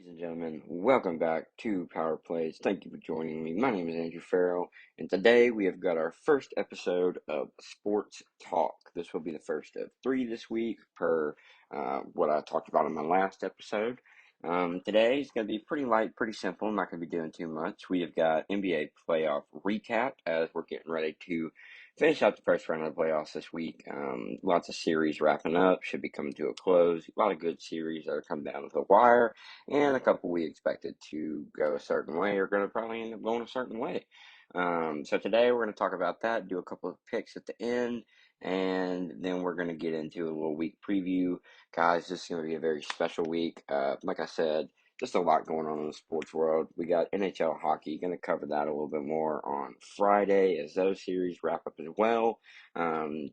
Ladies and gentlemen, welcome back to Power Plays. Thank you for joining me. My name is Andrew Farrell, and today we have got our first episode of Sports Talk. This will be the first of three this week, per what I talked about in my last episode. Today is going to be pretty light, pretty simple. I'm not going to be doing too much. We have got NBA playoff recap as we're getting ready to finish out the first round of the playoffs this week. Lots of series wrapping up, should be coming to a close. A lot of good series that are coming down to the wire, and a couple we expected to go a certain way are going to probably end up going a certain way. So today we're going to talk about that, do a couple of picks at the end, and then we're going to get into a little week preview. Guys, this is going to be a very special week. Like I said, just a lot going on in the sports world. We got NHL hockey, going to cover that a little bit more on Friday as those series wrap up as well.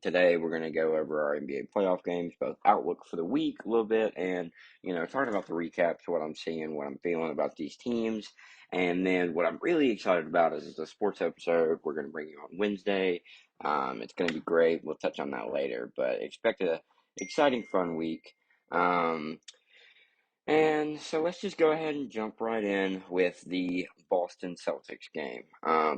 Today we're going to go over our NBA playoff games, both outlook for the week a little bit, and talking about the recaps, what I'm seeing, what I'm feeling about these teams. And then what I'm really excited about is the sports episode we're going to bring you on Wednesday. It's going to be great. We'll touch on that later, but expect a exciting, fun week. And so let's just go ahead and jump right in with the Boston Celtics game.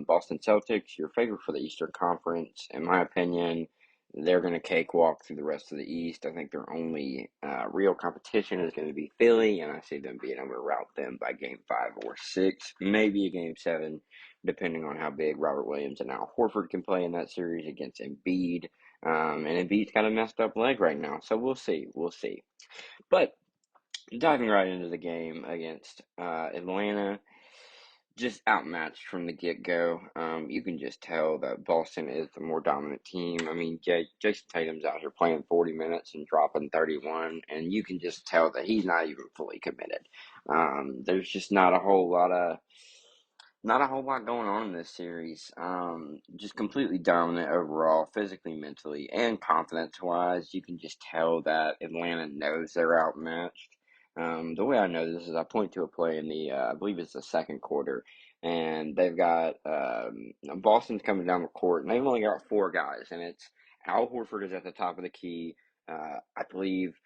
Boston Celtics, your favorite for the Eastern Conference. In my opinion, they're going to cakewalk through the rest of the East. I think their only real competition is going to be Philly, and I see them being able to rout them by game 5 or 6, maybe a game 7, depending on how big Robert Williams and Al Horford can play in that series against Embiid. And Embiid's got a messed up leg right now, so we'll see. We'll see. But diving right into the game against Atlanta, just outmatched from the get-go. You can just tell that Boston is the more dominant team. I mean, Jason Tatum's out here playing 40 minutes and dropping 31, and you can just tell that he's not even fully committed. There's just not a whole lot going on in this series. Just completely dominant overall, physically, mentally, and confidence-wise. You can just tell that Atlanta knows they're outmatched. The way I know this is I point to a play in I believe it's the second quarter, and they've got Boston's coming down the court, and they've only got 4 guys, and it's Al Horford is at the top of the key. I believe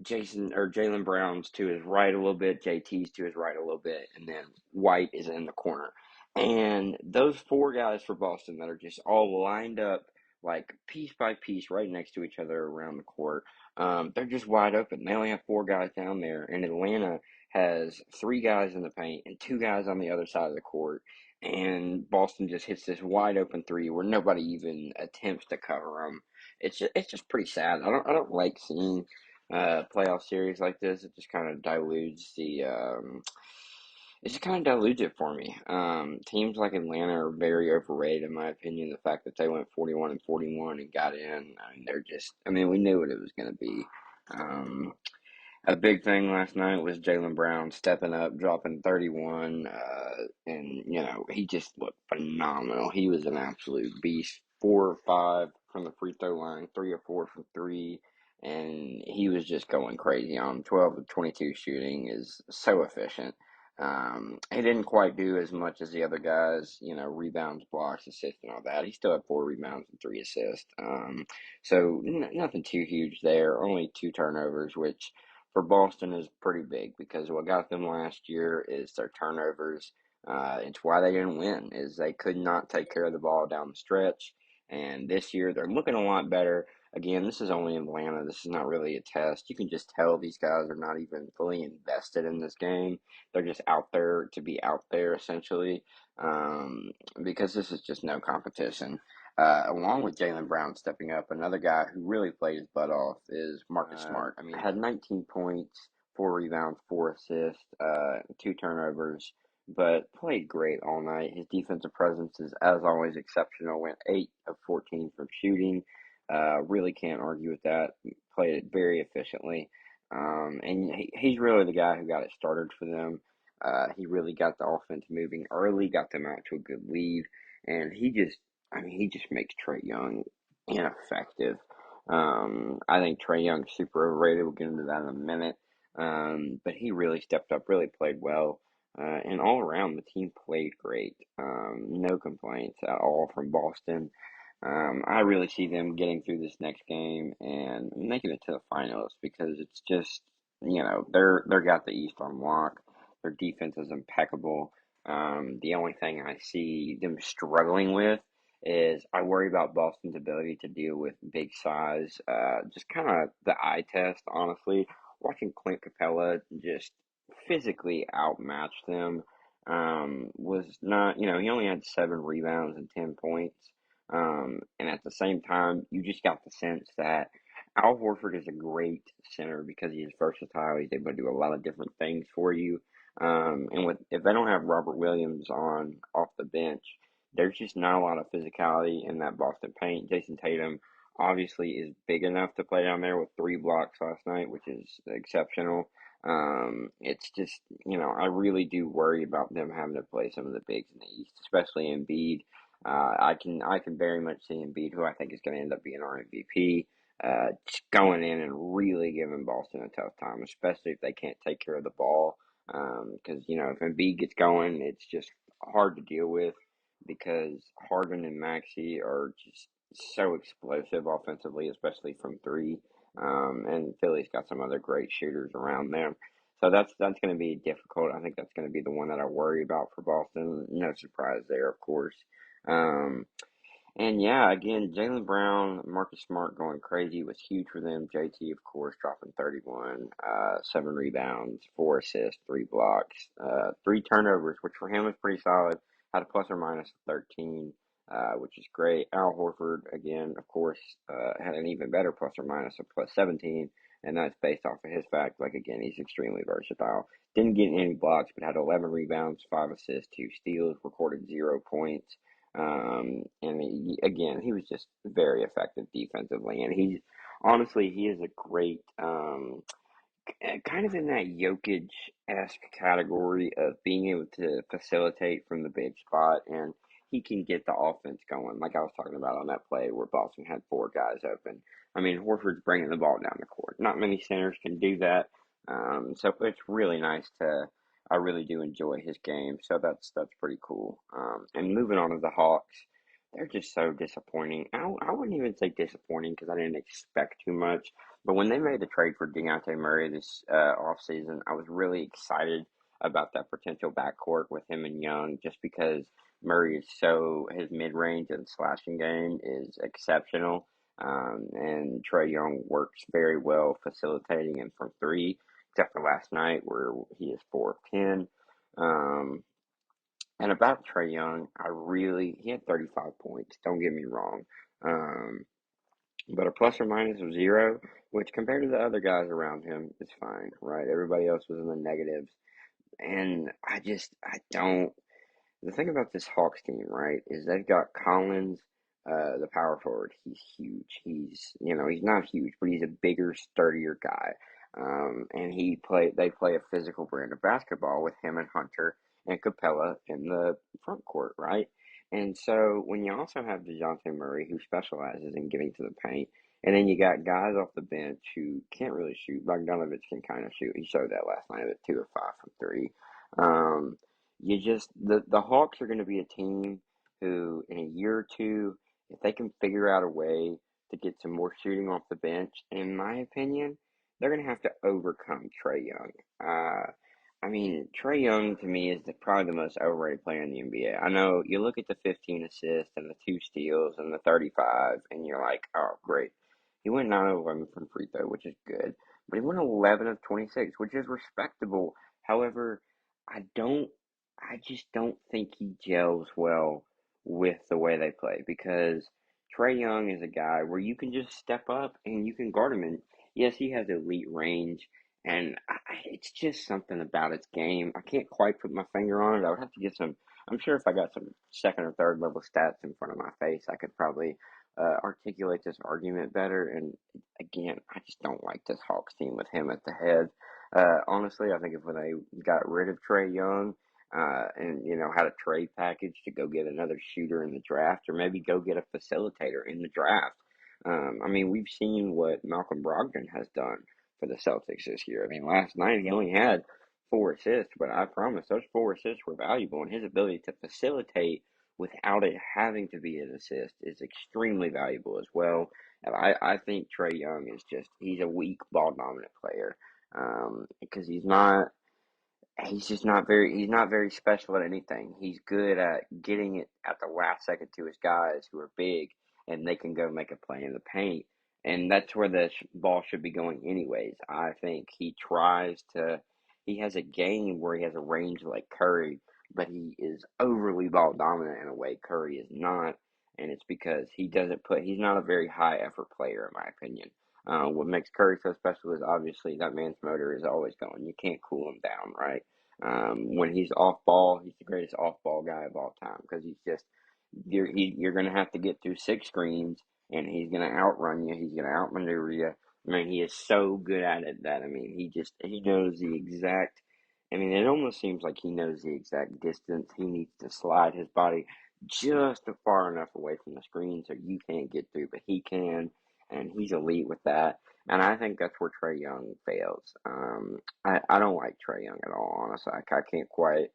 Jason or Jalen Brown's to his right a little bit, JT's to his right a little bit, and then White is in the corner. And those 4 guys for Boston that are just all lined up like piece by piece right next to each other around the court, they're just wide open. They only have 4 guys down there, and Atlanta has 3 guys in the paint and 2 guys on the other side of the court. And Boston just hits this wide open three where nobody even attempts to cover them. It's just pretty sad. I don't like seeing playoff series like this. It just kind of dilutes it for me. Teams like Atlanta are very overrated, in my opinion. The fact that they went 41-41 and got in, we knew what it was going to be. Um, a big thing last night was Jalen Brown stepping up, dropping 31, and, he just looked phenomenal. He was an absolute beast. 4 or 5 from the free throw line, 3 or 4 from three, and he was just going crazy on 12 of 22 shooting is so efficient. He didn't quite do as much as the other guys, rebounds, blocks, assists, and all that. He still had 4 rebounds and 3 assists. So nothing too huge there. Only 2 turnovers, which for Boston is pretty big because what got them last year is their turnovers. It's why they didn't win, is they could not take care of the ball down the stretch. And this year they're looking a lot better. Again, this is only Atlanta. This is not really a test. You can just tell these guys are not even fully invested in this game. They're just out there to be out there, essentially, because this is just no competition. Along with Jalen Brown stepping up, another guy who really played his butt off is Marcus Smart. Had 19 points, 4 rebounds, 4 assists, 2 turnovers, but played great all night. His defensive presence is, as always, exceptional. Went 8 of 14 from shooting. Really can't argue with that. Played it very efficiently. And he's really the guy who got it started for them. He really got the offense moving early, got them out to a good lead, and he just makes Trae Young ineffective. I think Trae Young's super overrated. We'll get into that in a minute. But he really stepped up, really played well. And all around, the team played great. No complaints at all from Boston. I really see them getting through this next game and making it to the finals because it's just, they're got the East on lock. Their defense is impeccable. The only thing I see them struggling with is I worry about Boston's ability to deal with big size. Just kind of the eye test, honestly. Watching Clint Capella just physically outmatch them was not, he only had 7 rebounds and 10 points. And at the same time, you just got the sense that Al Horford is a great center because he is versatile. He's able to do a lot of different things for you. And if they don't have Robert Williams on off the bench, there's just not a lot of physicality in that Boston paint. Jason Tatum obviously is big enough to play down there with 3 blocks last night, which is exceptional. It's just, I really do worry about them having to play some of the bigs in the East, especially Embiid. I can very much see Embiid, who I think is going to end up being our MVP, just going in and really giving Boston a tough time, especially if they can't take care of the ball. Because if Embiid gets going, it's just hard to deal with because Harden and Maxey are just so explosive offensively, especially from three. And Philly's got some other great shooters around them. So that's going to be difficult. I think that's going to be the one that I worry about for Boston. No surprise there, of course. Um, and yeah, again, Jaylen Brown, Marcus Smart going crazy was huge for them. JT, of course, dropping 31, 7 rebounds, 4 assists, 3 blocks, 3 turnovers, which for him is pretty solid. Had a plus or minus 13, which is great. Al Horford, again, of course, had an even better plus or minus of plus 17, and that's based off of his fact. Like, again, he's extremely versatile. Didn't get any blocks, but had 11 rebounds, 5 assists, 2 steals, recorded 0 points. And again, he was just very effective defensively, and he is a great, kind of in that Jokic-esque category of being able to facilitate from the big spot, and he can get the offense going. Like I was talking about on that play where Boston had 4 guys open. I mean, Horford's bringing the ball down the court. Not many centers can do that, so it's really nice to. I really do enjoy his game, so that's pretty cool. And moving on to the Hawks, they're just so disappointing. I wouldn't even say disappointing because I didn't expect too much. But when they made the trade for Dejounte Murray this offseason, I was really excited about that potential backcourt with him and Young just because Murray is his mid range and slashing game is exceptional. And Trae Young works very well facilitating him from three, except for last night where he is 4 of 10. Um, and about Trae Young, he had 35 points, don't get me wrong. Um, but a plus or minus of 0, which compared to the other guys around him is fine, right? Everybody else was in the negatives. And I don't. The thing about this Hawks team, right, is they've got Collins, the power forward. He's huge. He's not huge, but he's a bigger, sturdier guy. And they play a physical brand of basketball with him and Hunter and Capella in the front court, right? And so when you also have DeJounte Murray, who specializes in getting to the paint, and then you got guys off the bench who can't really shoot. Bogdanovich can kind of shoot. He showed that last night at 2 of 5 from three. Um, the Hawks are going to be a team who in a year or two, if they can figure out a way to get some more shooting off the bench, in my opinion, they're going to have to overcome Trae Young. I mean, Trae Young to me is probably the most overrated player in the NBA. I know you look at the 15 assists and the 2 steals and the 35, and you're like, oh, great. He went 9 of 11 from free throw, which is good, but he went 11 of 26, which is respectable. However, I don't I just don't think he gels well with the way they play because Trae Young is a guy where you can just step up and you can guard him. And yes, he has elite range, and it's just something about his game. I can't quite put my finger on it. I would have to get some. I'm sure if I got some second or third level stats in front of my face, I could probably articulate this argument better. And again, I just don't like this Hawks team with him at the head. Honestly, I think if when they got rid of Trae Young, and had a trade package to go get another shooter in the draft, or maybe go get a facilitator in the draft. I mean, we've seen what Malcolm Brogdon has done for the Celtics this year. I mean, last night he only had 4 assists, but I promise those 4 assists were valuable, and his ability to facilitate without it having to be an assist is extremely valuable as well. And I think Trae Young is he's a weak ball dominant player because he's not he's not very special at anything. He's good at getting it at the last second to his guys who are big and they can go make a play in the paint. And that's where the ball should be going anyways. I think he has a game where he has a range like Curry, but he is overly ball dominant in a way Curry is not. And it's because he's not a very high effort player in my opinion. What makes Curry so special is obviously that man's motor is always going. You can't cool him down, right? When he's off ball, he's the greatest off ball guy of all time because you're going to have to get through six screens and he's going to outrun you. He's going to outmaneuver you. I mean, he is so good at it that, I mean, he knows the exact, I mean, it almost seems like he knows the exact distance he needs to slide his body just far enough away from the screen so you can't get through, but he can, and he's elite with that. And I think that's where Trae Young fails. I don't like Trae Young at all, honestly. I can't quite.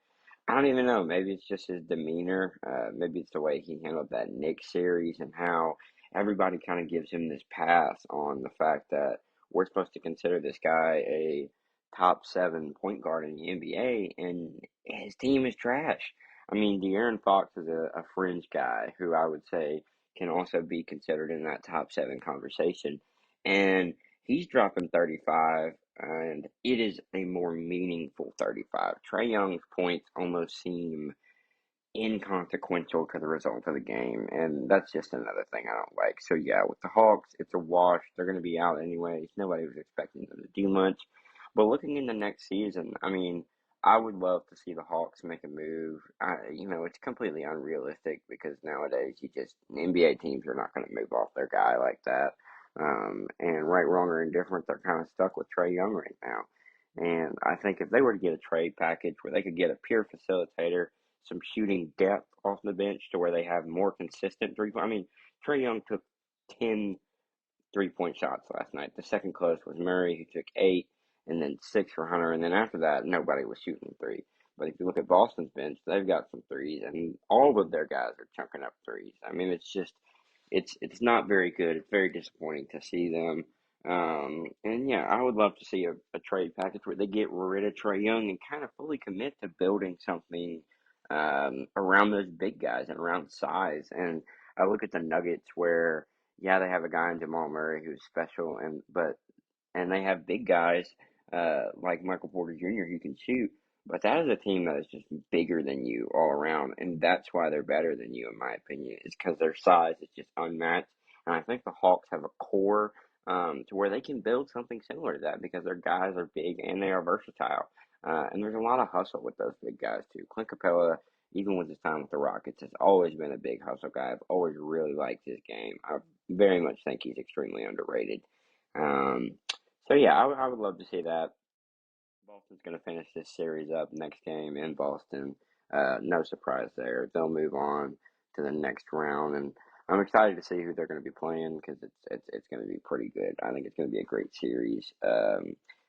I don't even know. Maybe it's just his demeanor. Maybe it's the way he handled that Knicks series and how everybody kind of gives him this pass on the fact that we're supposed to consider this guy a top seven point guard in the NBA, and his team is trash. I mean, De'Aaron Fox is a fringe guy who I would say can also be considered in that top seven conversation. And he's dropping 35, and it is a more meaningful 35. Trae Young's points almost seem inconsequential to the result of the game, and that's just another thing I don't like. So yeah, with the Hawks, it's a wash. They're going to be out anyways. Nobody was expecting them to do much. But looking into next season, I mean, I would love to see the Hawks make a move. It's completely unrealistic because nowadays NBA teams are not going to move off their guy like that. And right, wrong, or indifferent, they're kind of stuck with Trae Young right now. And I think if they were to get a trade package where they could get a pure facilitator, some shooting depth off the bench to where they have more consistent three point. I mean, Trae Young took 10 3-point shots last night. The second closest was Murray, who took 8, and then 6 for Hunter. And then after that, nobody was shooting three. But if you look at Boston's bench, they've got some threes, and all of their guys are chunking up threes. I mean, it's not very good. It's very disappointing to see them. And yeah, I would love to see a trade package where they get rid of Trae Young and kind of fully commit to building something around those big guys and around size. And I look at the Nuggets where yeah, they have a guy in Jamal Murray who's special, and they have big guys like Michael Porter Jr. who can shoot. But that is a team that is just bigger than you all around, and that's why they're better than you, in my opinion. Is because their size is just unmatched, and I think the Hawks have a core to where they can build something similar to that because their guys are big and they are versatile. And there's a lot of hustle with those big guys too. Clint Capella, even with his time with the Rockets, has always been a big hustle guy. I've always really liked his game. I very much think he's extremely underrated. Um, so yeah, I would love to see that. Boston's going to finish this series up next game in Boston. No surprise there. They'll move on to the next round, and I'm excited to see who they're going to be playing because it's going to be pretty good. I think it's going to be a great series.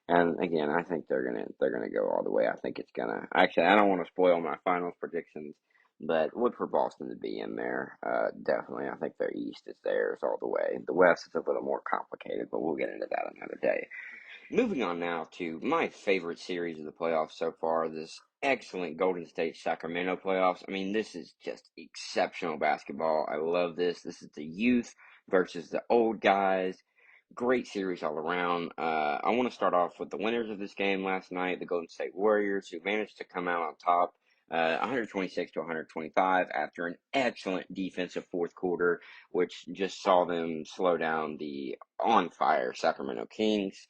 And again, I think they're gonna go all the way. I think it's gonna actually. I don't want to spoil my finals predictions, but look for Boston to be in there. Definitely, I think their East is theirs all the way. The West is a little more complicated, but we'll get into that another day. Moving on now to my favorite series of the playoffs so far, this excellent Golden State Sacramento playoffs. I mean, this is just exceptional basketball. I love this. This is the youth versus the old guys. Great series all around. I want to start off with the winners of this game last night, the Golden State Warriors, who managed to come out on top 126 to 125 after an excellent defensive fourth quarter, which just saw them slow down the on fire Sacramento Kings.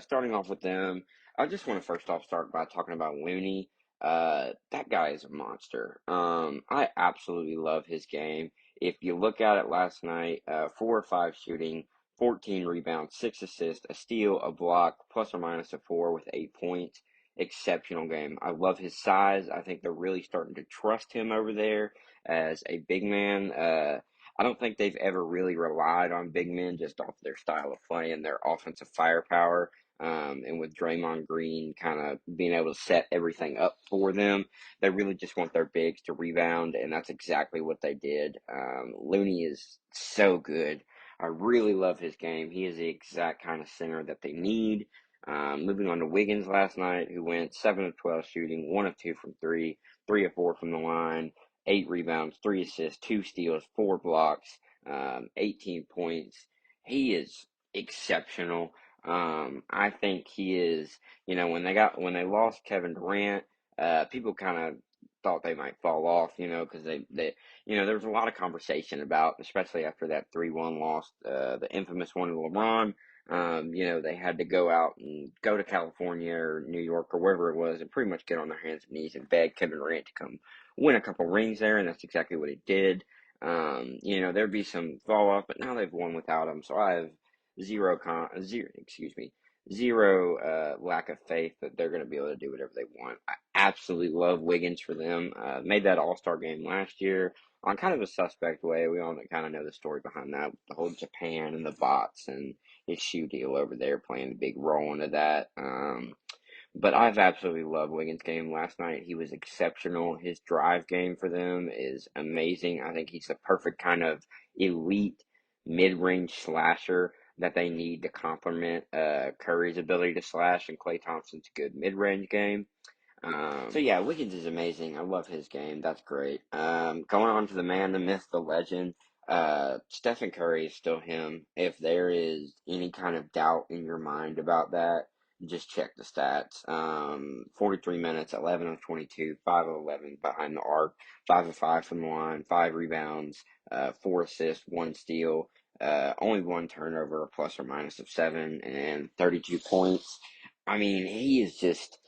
Starting off with them, I just want to first off start by talking about Looney. That guy is a monster. I absolutely love his game. If you look at it last night, 4 or 5 shooting, 14 rebounds, 6 assists, a steal, a block, plus or minus a 4 with 8 points. Exceptional game. I love his size. I think they're really starting to trust him over there as a big man. I don't think they've ever really relied on big men just off their style of play and their offensive firepower. And with Draymond Green kind of being able to set everything up for them, they really just want their bigs to rebound, and that's exactly what they did. Looney is so good. I really love his game. He is the exact kind of center that they need. Moving on to Wiggins last night, who went 7 of 12 shooting, 1 of 2 from three, 3 of 4 from the line, 8 rebounds, 3 assists, 2 steals, 4 blocks, 18 points. He is exceptional. I think he is, when they lost Kevin Durant, people kind of thought they might fall off, because there was a lot of conversation about, especially after that 3-1 loss, the infamous one to LeBron. They had to go out and go to California or New York or wherever it was and pretty much get on their hands and knees and beg Kevin Durant to come win a couple rings there, and that's exactly what he did. There'd be some fall off, but now they've won without him, so I have zero lack of faith that they're going to be able to do whatever they want. I absolutely love Wiggins for them. Made that All-Star game last year on kind of a suspect way. We all kind of know the story behind that, the whole Japan and the bots and his shoe deal over there playing a big role into that. But I've absolutely loved Wiggins' game last night. He was exceptional. His drive game for them is amazing. I think he's the perfect kind of elite mid-range slasher that they need to complement Curry's ability to slash and Klay Thompson's good mid-range game. So yeah, Wiggins is amazing. I love his game. That's great. Going on to the man, the myth, the legend. Stephen Curry is still him. If there is any kind of doubt in your mind about that, just check the stats. 43 minutes, 11 of 22, 5 of 11 behind the arc, 5 of 5 from the line, 5 rebounds, 4 assists, 1 steal, only 1 turnover, a plus or minus of 7, and 32 points. I mean, he is just,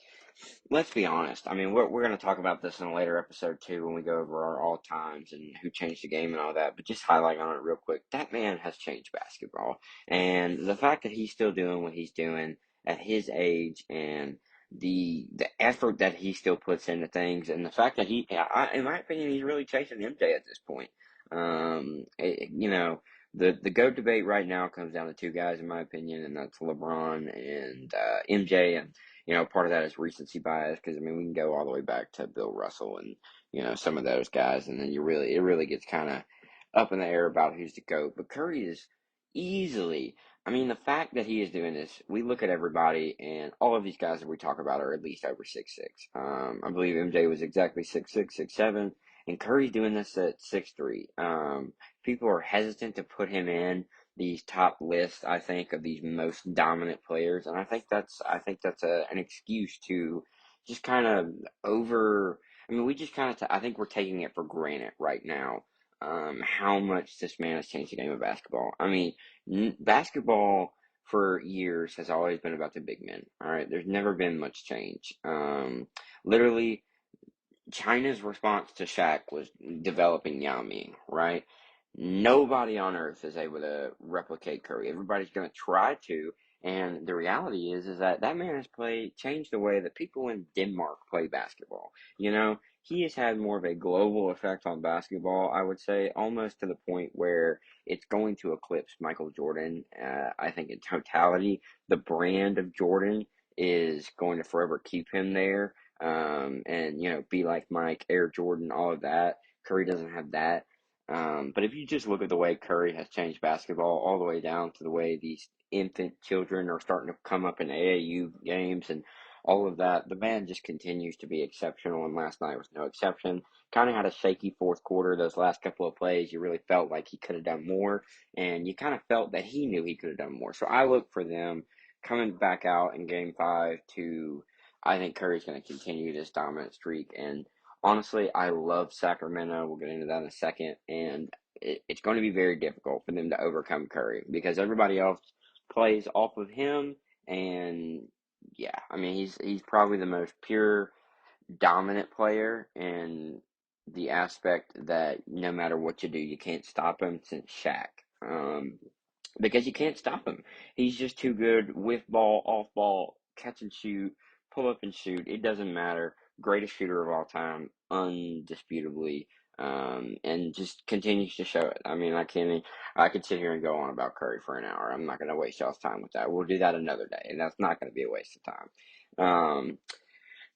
let's be honest. I mean, we're going to talk about this in a later episode too when we go over our all times and who changed the game and all that. But just highlighting on it real quick, that man has changed basketball, and the fact that he's still doing what he's doing at his age and the effort that he still puts into things, and the fact that in my opinion, he's really chasing MJ at this point. The GOAT debate right now comes down to two guys, in my opinion, and that's LeBron and MJ. And part of that is recency bias because, I mean, we can go all the way back to Bill Russell and, some of those guys, and then it really gets kind of up in the air about who's the GOAT. But Curry is easily, I mean, the fact that he is doing this, we look at everybody, and all of these guys that we talk about are at least over 6'6". I believe MJ was exactly 6'6", 6'7", and Curry's doing this at 6'3". People are hesitant to put him in these top lists, I think, of these most dominant players, and I think that's an excuse to just kind of over. I mean, we just kind of. I think we're taking it for granted right now. How much this man has changed the game of basketball. I mean, basketball for years has always been about the big men. All right, there's never been much change. Literally, China's response to Shaq was developing Yao Ming, right? Nobody on earth is able to replicate Curry. Everybody's going to try to, and the reality is that man has changed the way that people in Denmark play basketball. He has had more of a global effect on basketball, I would say, almost to the point where it's going to eclipse Michael Jordan. I think in totality, the brand of Jordan is going to forever keep him there, and be like Mike, Air Jordan, all of that. Curry doesn't have that. But if you just look at the way Curry has changed basketball, all the way down to the way these infant children are starting to come up in AAU games and all of that, the man just continues to be exceptional. And last night was no exception. Kind of had a shaky fourth quarter. Those last couple of plays, you really felt like he could have done more, and you kind of felt that he knew he could have done more. So I look for them coming back out in Game 5 to. I think Curry's going to continue this dominant streak, and honestly, I love Sacramento. We'll get into that in a second, and it's going to be very difficult for them to overcome Curry because everybody else plays off of him, and yeah, I mean he's probably the most pure dominant player in the aspect that no matter what you do, you can't stop him since Shaq. Because you can't stop him. He's just too good with ball, off ball, catch and shoot, pull up and shoot. It doesn't matter. Greatest shooter of all time, undisputably, and just continues to show it. I mean, I could sit here and go on about Curry for an hour. I'm not going to waste y'all's time with that. We'll do that another day, and that's not going to be a waste of time.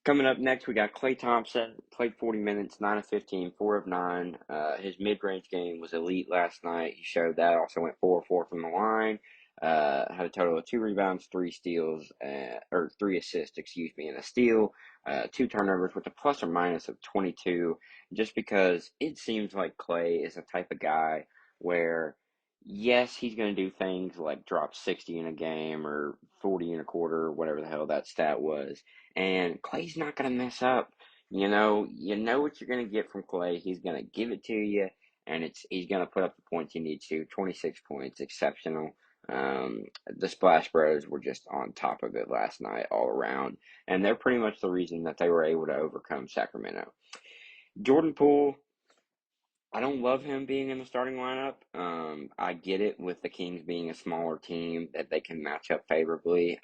Coming up next, we got Klay Thompson, played 40 minutes, 9 of 15, 4 of 9. His mid-range game was elite last night. He showed that. Also went 4 of 4 from the line. had a total of 2 rebounds, 3 steals, or 3 assists, excuse me, and a steal, 2 turnovers with a plus or minus of 22. Just because it seems like Clay is the type of guy where, yes, he's going to do things like drop 60 in a game or 40 in a quarter, whatever the hell that stat was, and Clay's not going to mess up. You know what you're going to get from Clay. He's going to give it to you, and he's going to put up the points he needs to. 26 points, exceptional. The Splash Bros were just on top of it last night all around, and they're pretty much the reason that they were able to overcome Sacramento. Jordan Poole, I don't love him being in the starting lineup. I get it with the Kings being a smaller team that they can match up favorably.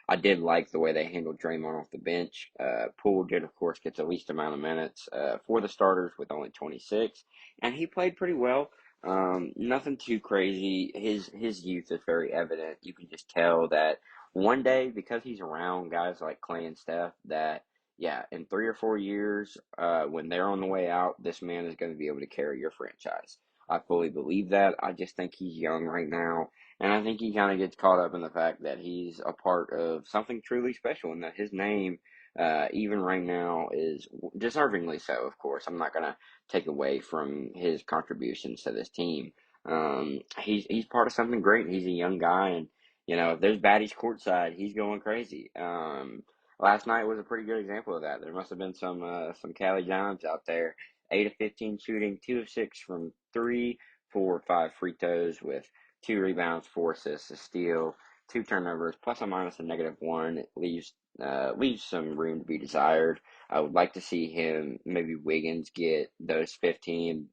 I did like the way they handled Draymond off the bench. Poole did, of course, get the least amount of minutes for the starters with only 26, and he played pretty well. Nothing too crazy. His youth is very evident. You can just tell that one day, because he's around guys like Clay and Steph, that yeah, in 3 or 4 years, when they're on the way out, this man is going to be able to carry your franchise. I fully believe that. I just think he's young right now, and I think he kind of gets caught up in the fact that he's a part of something truly special, and that his name, even right now, is deservingly so. Of course, I'm not going to take away from his contributions to this team. He's part of something great. He's a young guy, and if there's baddies courtside, he's going crazy. Last night was a pretty good example of that. There must have been some Cali Johns out there. 8 of 15 shooting, 2 of 6 from three, 4 or 5 free throws with 2 rebounds, 4 assists, a steal, 2 turnovers, plus or minus a -1. It leaves some room to be desired. I would like to see him, maybe Wiggins, get those 15,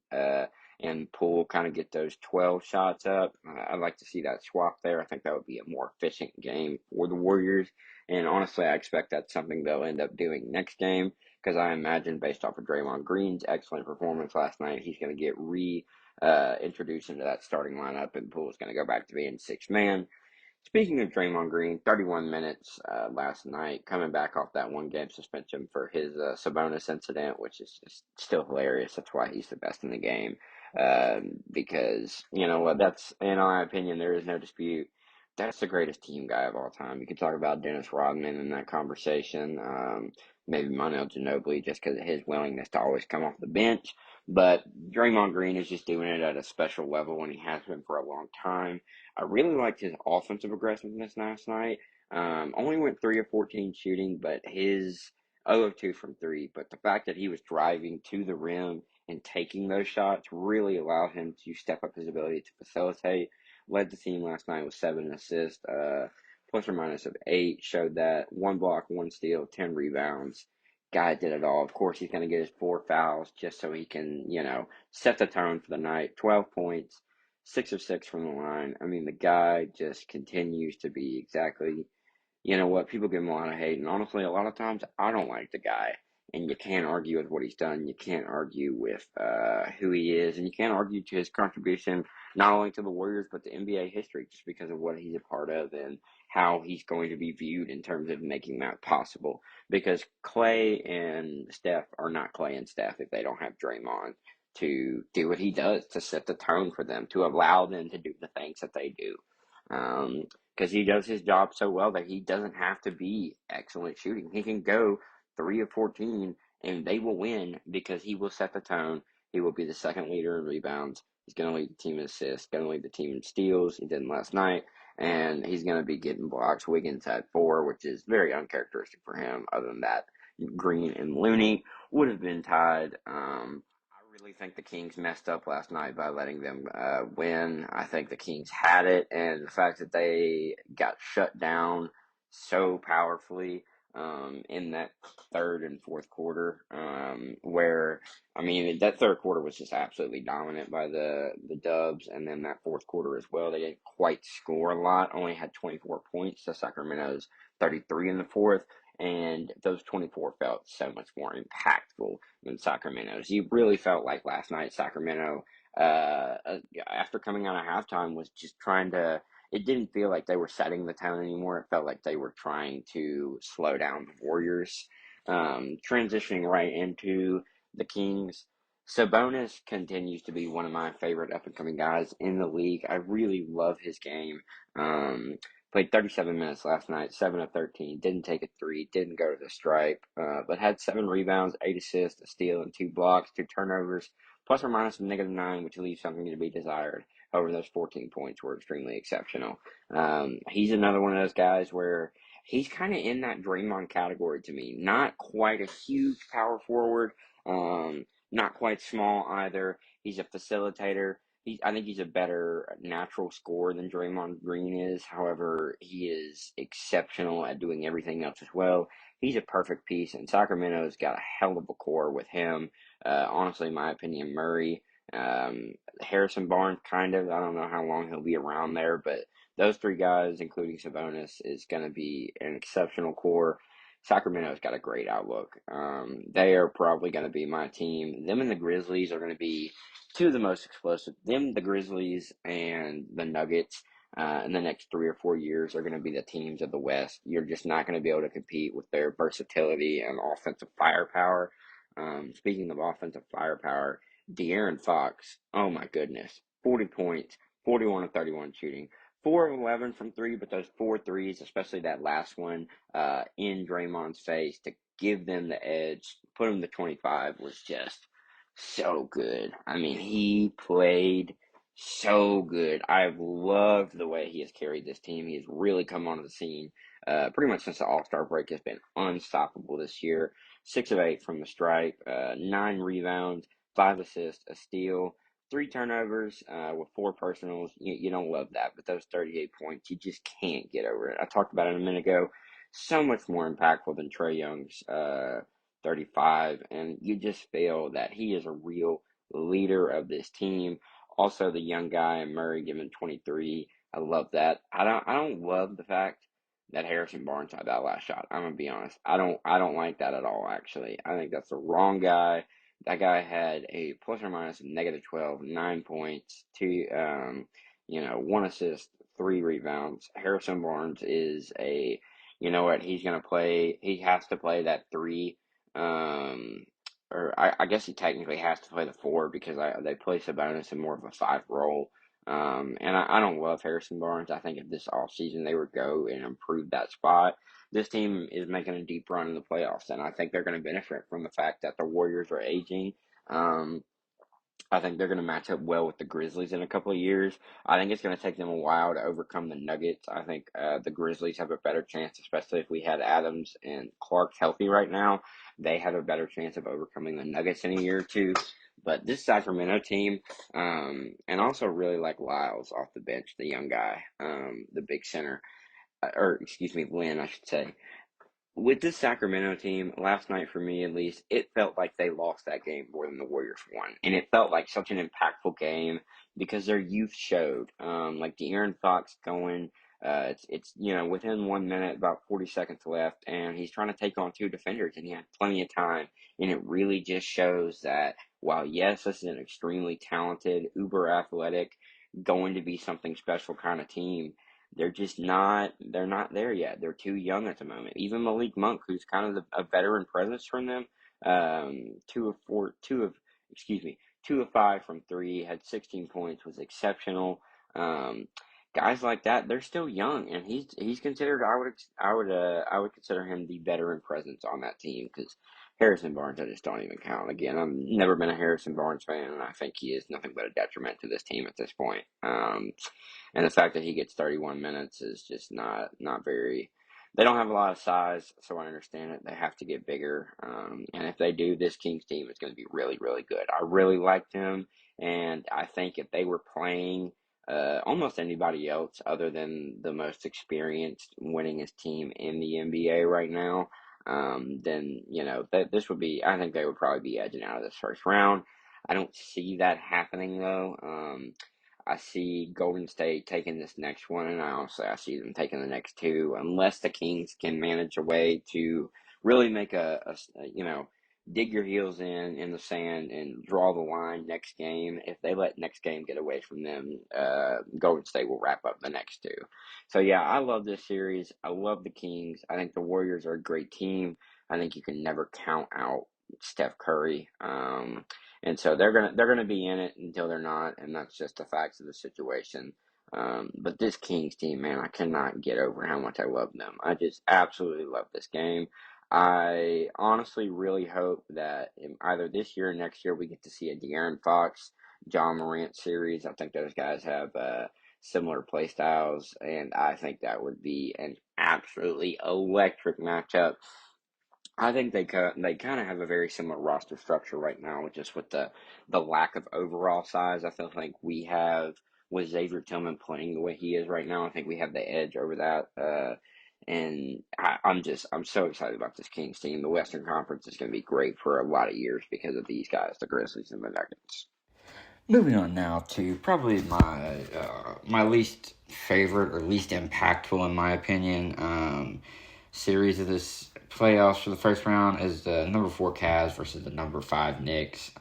and Poole kind of get those 12 shots up. I'd like to see that swap there. I think that would be a more efficient game for the Warriors. And honestly, I expect that's something they'll end up doing next game, because I imagine, based off of Draymond Green's excellent performance last night, he's going to get introduced into that starting lineup, and Poole's going to go back to being sixth man. Speaking of Draymond Green, 31 minutes last night, coming back off that 1 game suspension for his Sabonis incident, which is just still hilarious. That's why he's the best in the game. Because, you know what, that's, in my opinion, there is no dispute. That's the greatest team guy of all time. You could talk about Dennis Rodman in that conversation, maybe Monel Ginobili, just because of his willingness to always come off the bench. But Draymond Green is just doing it at a special level, and he has been for a long time. I really liked his offensive aggressiveness last night. Only went 3 of 14 shooting, but his 0 of 2 from three. But the fact that he was driving to the rim and taking those shots really allowed him to step up his ability to facilitate. Led the team last night with 7 assists, plus or minus of 8. Showed that 1 block, 1 steal, 10 rebounds. Guy did it all. Of course, he's going to get his 4 fouls just so he can, set the tone for the night. 12 points. 6 of 6 from the line. I mean, the guy just continues to be exactly, what, people give him a lot of hate. And honestly, a lot of times I don't like the guy. And you can't argue with what he's done. You can't argue with who he is. And you can't argue to his contribution, not only to the Warriors, but to NBA history, just because of what he's a part of and how he's going to be viewed in terms of making that possible. Because Clay and Steph are not Clay and Steph if they don't have Draymond to do what he does, to set the tone for them, to allow them to do the things that they do. Because he does his job so well that he doesn't have to be excellent shooting. He can go 3 of 14 and they will win because he will set the tone. He will be the second leader in rebounds. He's going to lead the team in assists, going to lead the team in steals. He did last night. And he's going to be getting blocks. Wiggins had 4, which is very uncharacteristic for him. Other than that, Green and Looney would have been tied. I really think the Kings messed up last night by letting them win. I think the Kings had it, and the fact that they got shut down so powerfully in that third and fourth quarter, where, I mean, that third quarter was just absolutely dominant by the Dubs, and then that fourth quarter as well. They didn't quite score a lot, only had 24 points to Sacramento's 33 in the fourth, and those 24 felt so much more impactful than Sacramento's. You really felt like last night Sacramento, after coming out of halftime, was just trying to. It didn't feel like they were setting the tone anymore. It felt like they were trying to slow down the Warriors. Transitioning right into the Kings. Sabonis continues to be one of my favorite up and coming guys in the league. I really love his game. Played 37 minutes last night, 7 of 13. Didn't take a three, didn't go to the stripe, but had 7 rebounds, 8 assists, a steal, and 2 blocks, 2 turnovers, plus or minus -9, which leaves something to be desired. However, those 14 points were extremely exceptional. He's another one of those guys where he's kind of in that Draymond category to me. Not quite a huge power forward. Not quite small either. He's a facilitator. I think he's a better natural scorer than Draymond Green is. However, he is exceptional at doing everything else as well. He's a perfect piece, and Sacramento's got a hell of a core with him. Honestly, in my opinion, Murray, Harrison Barnes, kind of. I don't know how long he'll be around there, but those three guys, including Sabonis, is going to be an exceptional core. Sacramento's got a great outlook. They are probably going to be my team. Them and the Grizzlies are going to be two of the most explosive. Them, the Grizzlies, and the Nuggets in the next 3 or 4 years are going to be the teams of the West. You're just not going to be able to compete with their versatility and offensive firepower. Speaking of offensive firepower, De'Aaron Fox, oh my goodness, 40 points, 41 of 31 shooting. 4 of 11 from three, but those 4 threes, especially that last one, in Draymond's face to give them the edge, put him to 25 was just so good. I mean, he played so good. I've loved the way he has carried this team. He has really come onto the scene pretty much since the All-Star break. Has been unstoppable this year. 6 of 8 from the stripe, 9 rebounds, 5 assists, a steal. 3 turnovers with 4 personals. You don't love that, but those 38 points, you just can't get over it. I talked about it a minute ago. So much more impactful than Trae Young's 35, and you just feel that he is a real leader of this team. Also, the young guy Murray giving 23. I love that. I don't love the fact that Harrison Barnes had that last shot. I'm gonna be honest. I don't like that at all. Actually, I think that's the wrong guy. That guy had a plus or minus -12, 9 points, 1 assist, 3 rebounds. Harrison Barnes is you know what, he's gonna play. He has to play that three, um, or I guess he technically has to play the four because they play Sabonis in more of a five role. And I don't love Harrison Barnes. I think if this offseason they would go and improve that spot, this team is making a deep run in the playoffs, and I think they're going to benefit from the fact that the Warriors are aging. Um, I think they're going to match up well with the Grizzlies in a couple of years. I think it's going to take them a while to overcome the Nuggets. I think the Grizzlies have a better chance, especially if we had Adams and Clark healthy right now. They have a better chance of overcoming the Nuggets in a year or two. But this Sacramento team, and also really like Lyles off the bench, the young guy, the big center, or excuse me, Lynn, I should say. With this Sacramento team, last night for me at least, it felt like they lost that game more than the Warriors won. And it felt like such an impactful game because their youth showed. Like De'Aaron Fox going, within 1 minute, about 40 seconds left, and he's trying to take on two defenders, and he had plenty of time. And it really just shows that while, yes, this is an extremely talented, uber athletic, going to be something special kind of team, they're not there yet. They're too young at the moment. Even Malik Monk, who's kind of a veteran presence from them, two of four, excuse me, 2 of 5 from three, had 16 points, was exceptional. Um, Guys like that, they're still young, and he's considered. I would consider him the veteran presence on that team because Harrison Barnes, I just don't even count. Again, I've never been a Harrison Barnes fan, and I think he is nothing but a detriment to this team at this point. And the fact that he gets 31 minutes is just not very. They don't have a lot of size, so I understand it. They have to get bigger, and if they do, this Kings team is going to be really, really good. I really liked him, and I think if they were playing almost anybody else other than the most experienced winningest team in the NBA right now, then that this would be. I think they would probably be edging out of this first round. I don't see that happening though. I see Golden State taking this next one, and I see them taking the next two, unless the Kings can manage a way to really make dig your heels in the sand and draw the line next game. If they let next game get away from them, Golden State will wrap up the next two. So yeah, I love this series. I love the Kings. I think the Warriors are a great team. I think you can never count out Steph Curry. And so they're gonna be in it until they're not, and that's just the facts of the situation. But this Kings team, man, I cannot get over how much I love them. I just absolutely love this game. I honestly really hope that in either this year or next year we get to see a De'Aaron Fox, John Morant series. I think those guys have similar play styles, and I think that would be an absolutely electric matchup. I think they kind of have a very similar roster structure right now, just with the lack of overall size. I feel like we have with Xavier Tillman playing the way he is right now. I think we have the edge over that. And I'm so excited about this Kings team. The Western Conference is going to be great for a lot of years because of these guys, the Grizzlies and the Nuggets. Moving on now to probably my least favorite or least impactful, in my opinion, series of this playoffs for the first round is the number 4 Cavs versus the number 5 Knicks.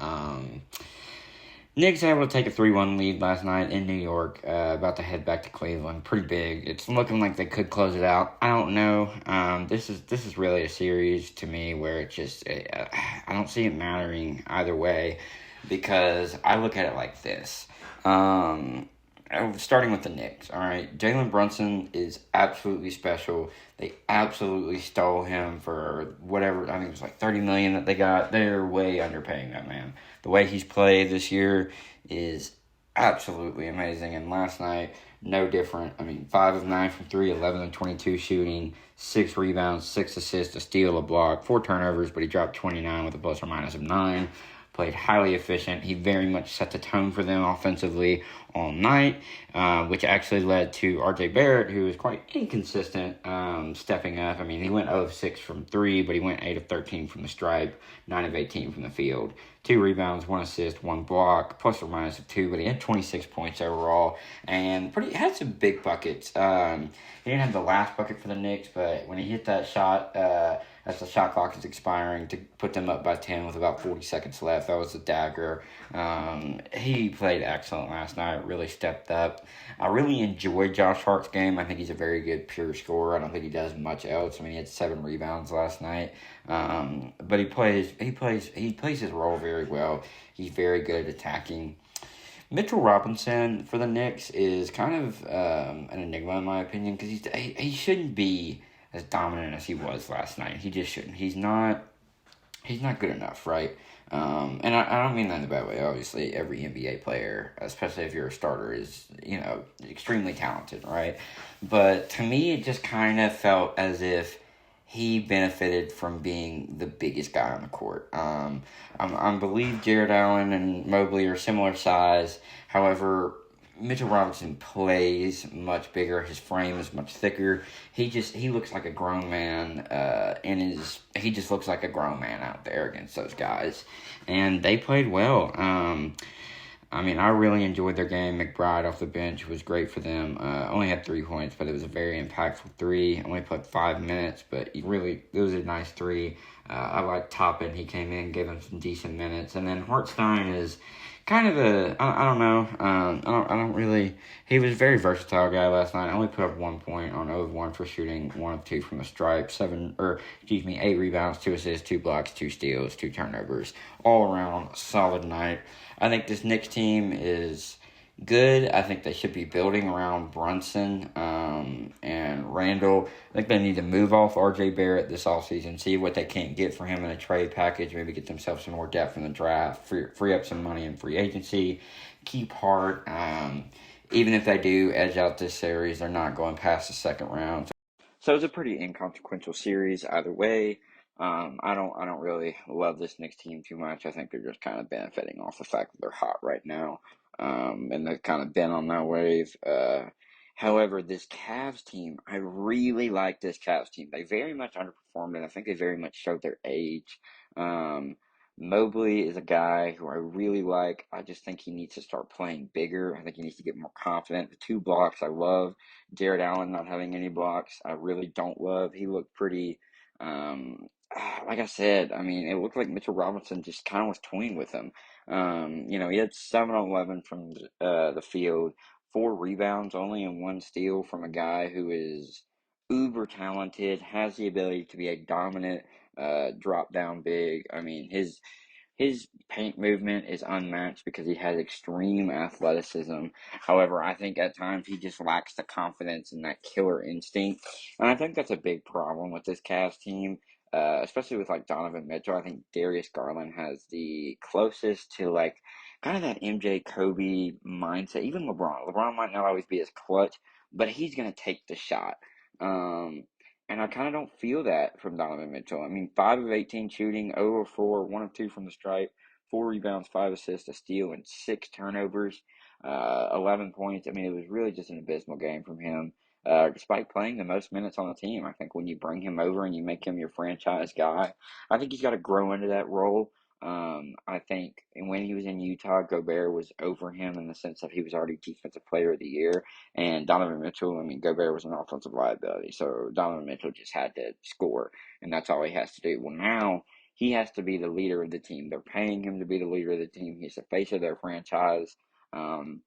Knicks able to take a 3-1 lead last night in New York, about to head back to Cleveland. Pretty big. It's looking like they could close it out. I don't know. This is really a series to me where it just I don't see it mattering either way, because I look at it like this. Starting with the Knicks, all right? Jalen Brunson is absolutely special. They absolutely stole him for whatever, I think it was like $30 million that they got. They're way underpaying that man. The way he's played this year is absolutely amazing. And last night, no different. I mean, 5 of 9 from 3, 11 of 22 shooting, 6 rebounds, 6 assists, a steal, a block, 4 turnovers, but he dropped 29 with a plus or minus of 9. Played highly efficient. He very much set the tone for them offensively all night, which actually led to R.J. Barrett, who was quite inconsistent, stepping up. I mean, he went 0 of 6 from 3, but he went 8 of 13 from the stripe, 9 of 18 from the field. 2 rebounds, 1 assist, 1 block, plus or minus of 2, but he had 26 points overall, and had some big buckets. He didn't have the last bucket for the Knicks, but when he hit that shot, as the shot clock is expiring, to put them up by 10 with about 40 seconds left, that was a dagger. He played excellent last night, really stepped up. I really enjoyed Josh Hart's game. I think he's a very good pure scorer. I don't think he does much else. I mean, he had 7 rebounds last night. But he plays his role very well. He's very good at attacking. Mitchell Robinson for the Knicks is kind of an enigma in my opinion, because he shouldn't be as dominant as he was last night. He just shouldn't. He's not good enough, right? And I don't mean that in a bad way. Obviously, every NBA player, especially if you're a starter, is, extremely talented, right? But to me, it just kind of felt as if he benefited from being the biggest guy on the court. I believe Jared Allen and Mobley are similar size. However, Mitchell Robinson plays much bigger. His frame is much thicker. He looks like a grown man, he just looks like a grown man out there against those guys. And they played well. I mean, I really enjoyed their game. McBride off the bench was great for them. Only had 3 points, but it was a very impactful 3. Only played 5 minutes, but it was a nice 3. I like Toppin. He came in, gave him some decent minutes. And then Hartstein is kind of I don't know. I don't really. He was a very versatile guy last night. I only put up 1 point on 0 of 1 for shooting, 1 of 2 from the stripe, 8 rebounds, 2 assists, 2 blocks, 2 steals, 2 turnovers. All around solid night. I think this Knicks team is good. I think they should be building around Brunson and Randall. I think they need to move off R.J. Barrett this offseason, see what they can't get for him in a trade package, maybe get themselves some more depth in the draft, free up some money in free agency, keep Hart. Even if they do edge out this series, they're not going past the second round. So it's a pretty inconsequential series either way. I don't really love this Knicks team too much. I think they're just kind of benefiting off the fact that they're hot right now, and they've kind of been on that wave. However, this Cavs team, I really like this Cavs team. They very much underperformed, and I think they very much showed their age. Mobley is a guy who I really like. I just think he needs to start playing bigger. I think he needs to get more confident. The 2 blocks I love. Jared Allen not having any blocks, I really don't love. He looked pretty. Like I said, I mean, it looked like Mitchell Robinson just kind of was toying with him. He had 7 on 11 from the field, 4 rebounds, only and 1 steal from a guy who is uber talented, has the ability to be a dominant drop down big. I mean, his paint movement is unmatched because he has extreme athleticism. However, I think at times he just lacks the confidence and that killer instinct. And I think that's a big problem with this Cavs team, especially with like Donovan Mitchell. I think Darius Garland has the closest to like kind of that MJ Kobe mindset. Even LeBron. LeBron might not always be as clutch, but he's going to take the shot. Um, and I kind of don't feel that from Donovan Mitchell. I mean, 5 of 18 shooting, 0 of 4, 1 of 2 from the stripe, 4 rebounds, 5 assists, a steal, and 6 turnovers, 11 points. I mean, it was really just an abysmal game from him, despite playing the most minutes on the team. I think when you bring him over and you make him your franchise guy, I think he's got to grow into that role. I think when he was in Utah, Gobert was over him in the sense that he was already Defensive Player of the Year. And Donovan Mitchell, I mean, Gobert was an offensive liability, so Donovan Mitchell just had to score, and that's all he has to do. Well, now he has to be the leader of the team. They're paying him to be the leader of the team. He's the face of their franchise. Um,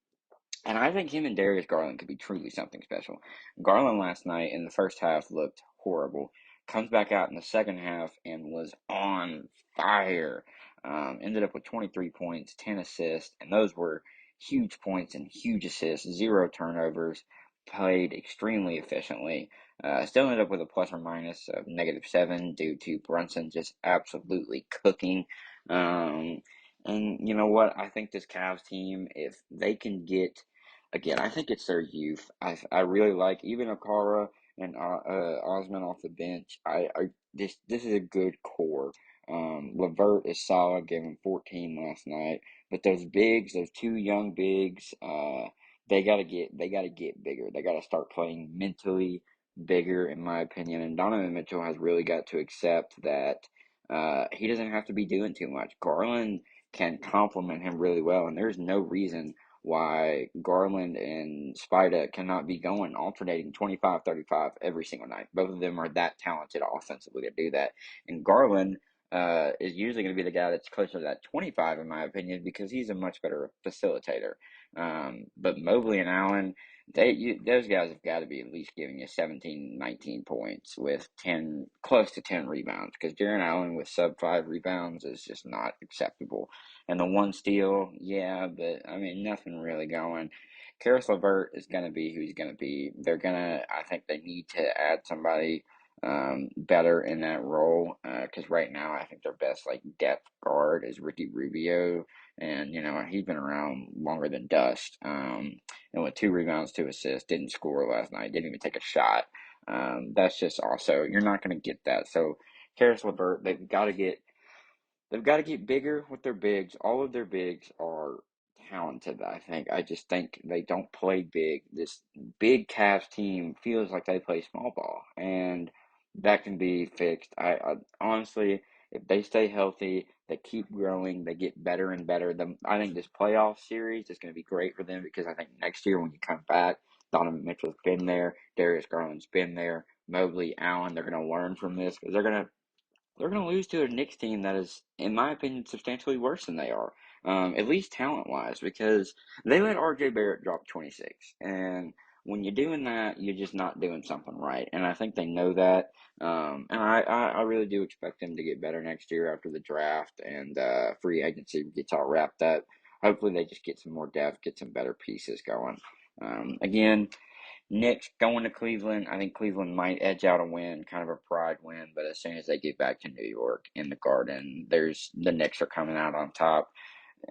and I think him and Darius Garland could be truly something special. Garland last night in the first half looked horrible. Comes back out in the second half and was on fire. Ended up with 23 points, 10 assists, and those were huge points and huge assists, 0 turnovers. Played extremely efficiently. Still ended up with a plus or minus of -7 due to Brunson just absolutely cooking. Um, and you know what? I think this Cavs team, if they can get again, I think it's their youth. I really like even Okara and Osman off the bench. This is a good core. Levert is solid, gave him 14 last night. But those bigs, those two young bigs, they gotta get bigger. They gotta start playing mentally bigger, in my opinion. And Donovan Mitchell has really got to accept that he doesn't have to be doing too much. Garland can complement him really well, and there's no reason why Garland and Spida cannot be going alternating 25-35 every single night. Both of them are that talented offensively to do that. And Garland is usually going to be the guy that's closer to that 25, in my opinion, because he's a much better facilitator. But Mobley and Allen, those guys have got to be at least giving you 17, 19 points with 10, close to 10 rebounds, because Jaren Allen with sub 5 rebounds is just not acceptable. And the one steal, yeah, but I mean, nothing really going. Karis LeVert is going to be who he's going to be. I think they need to add somebody better in that role because right now I think their best like depth guard is Ricky Rubio, and you know he's been around longer than dust. And with 2 rebounds, 2 assists, didn't score last night, didn't even take a shot. That's just also you're not going to get that. So Karis LeVert, they've got to get bigger with their bigs. All of their bigs are talented, I think. I just think they don't play big. This big Cavs team feels like they play small ball, and that can be fixed. I honestly, if they stay healthy, they keep growing, they get better and better. I think this playoff series is going to be great for them because I think next year when you come back, Donovan Mitchell's been there, Darius Garland's been there, Mobley, Allen, they're going to learn from this because they're going to lose to a Knicks team that is, in my opinion, substantially worse than they are, at least talent wise, because they let RJ Barrett drop 26. And when you're doing that, you're just not doing something right. And I think they know that. And I really do expect them to get better next year after the draft and free agency gets all wrapped up. Hopefully, they just get some more depth, get some better pieces going. Again, Knicks going to Cleveland. I think Cleveland might edge out a win, kind of a pride win, but as soon as they get back to New York in the Garden, there's the Knicks are coming out on top,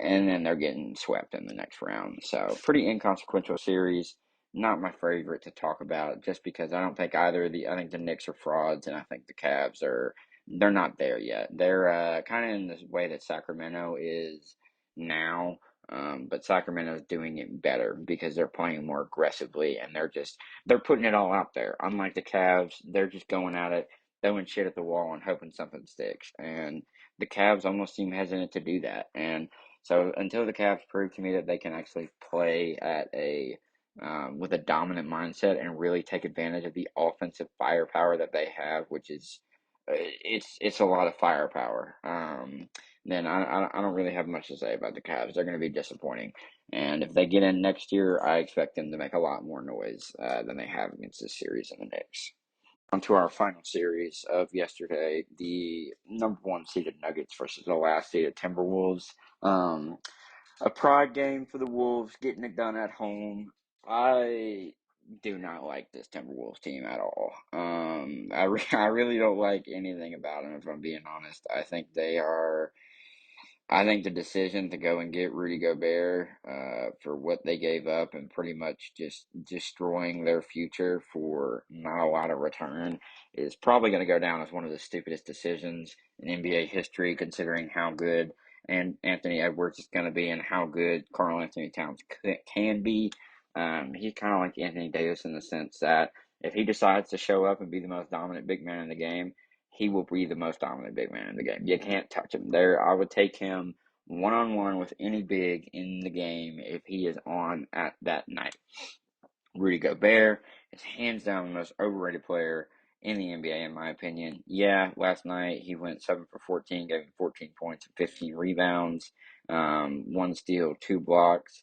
and then they're getting swept in the next round. So pretty inconsequential series. Not my favorite to talk about, just because I don't think either of the. I think the Knicks are frauds, and I think the Cavs are. They're not there yet. They're kind of in the way that Sacramento is now. But Sacramento's doing it better because they're playing more aggressively and they're putting it all out there. Unlike the Cavs, they're just going at it, throwing shit at the wall and hoping something sticks. And the Cavs almost seem hesitant to do that. And so until the Cavs prove to me that they can actually play at a with a dominant mindset and really take advantage of the offensive firepower that they have, which is it's a lot of firepower. Then I don't really have much to say about the Cavs. They're going to be disappointing, and if they get in next year, I expect them to make a lot more noise than they have against this series in the Knicks. On to our final series of yesterday, the number one seeded Nuggets versus the last seeded Timberwolves. Um, a pride game for the Wolves, getting it done at home. I do not like this Timberwolves team at all. I really don't like anything about them, if I'm being honest. I think the decision to go and get Rudy Gobert for what they gave up and pretty much just destroying their future for not a lot of return is probably going to go down as one of the stupidest decisions in NBA history, considering how good and Anthony Edwards is going to be and how good Karl Anthony Towns can be. He's kind of like Anthony Davis in the sense that if he decides to show up and be the most dominant big man in the game, he will be the most dominant big man in the game. You can't touch him. There, I would take him one on one with any big in the game if he is on at that night. Rudy Gobert is hands down the most overrated player in the NBA, in my opinion. Yeah, last night he went 7 for 14, gave him 14 points and 15 rebounds, one steal, two blocks,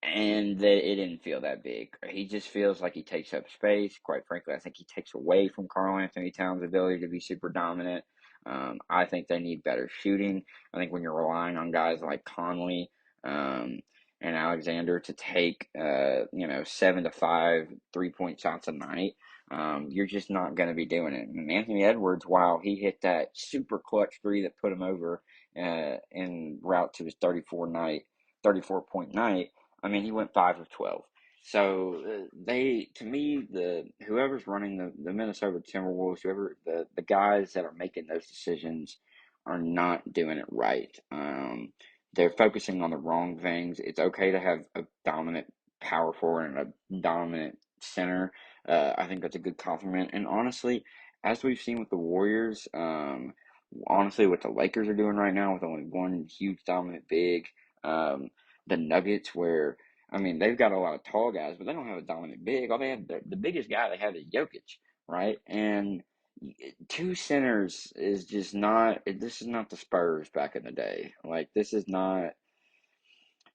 and it didn't feel that big. He just feels like he takes up space. Quite frankly, I think he takes away from Karl Anthony Towns' ability to be super dominant. I think they need better shooting. I think when you're relying on guys like Conley um, and Alexander to take 7 to 5 3-point shots a night, you're just not going to be doing it. And Anthony Edwards, while he hit that super clutch three that put him over en route to his 34-point night. I mean, he went 5 of 12. So to me, the whoever's running the Minnesota Timberwolves, whoever the guys that are making those decisions are not doing it right. They're focusing on the wrong things. It's okay to have a dominant power forward and a dominant center. I think that's a good compliment. And honestly, as we've seen with the Warriors, honestly, what the Lakers are doing right now with only one huge dominant big. The Nuggets, where I mean they've got a lot of tall guys, but they don't have a dominant big. All they have, the biggest guy they have is Jokic, right? And two centers is just not. This is not the Spurs back in the day. Like this is not.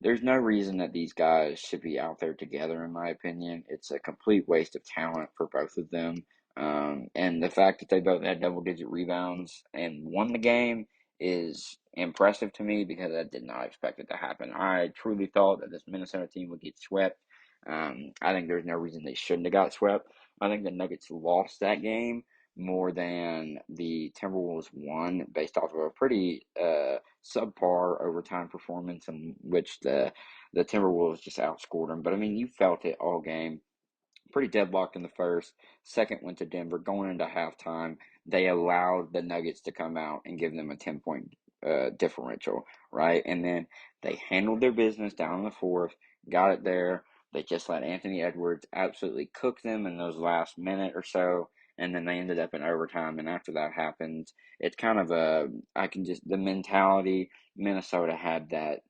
There's no reason that these guys should be out there together, in my opinion. It's a complete waste of talent for both of them. And the fact that they both had double digit rebounds and won the game is impressive to me because I did not expect it to happen. I truly thought that this Minnesota team would get swept. I think there's no reason they shouldn't have got swept. I think the Nuggets lost that game more than the Timberwolves won based off of a pretty subpar overtime performance in which the Timberwolves just outscored them. But I mean, you felt it all game. Pretty deadlocked in the first. Second went to Denver. Going into halftime, they allowed the Nuggets to come out and give them a 10-point differential, right? And then they handled their business down in the fourth, got it there. They just let Anthony Edwards absolutely cook them in those last minute or so, and then they ended up in overtime. And after that happens, it's kind of the mentality Minnesota had that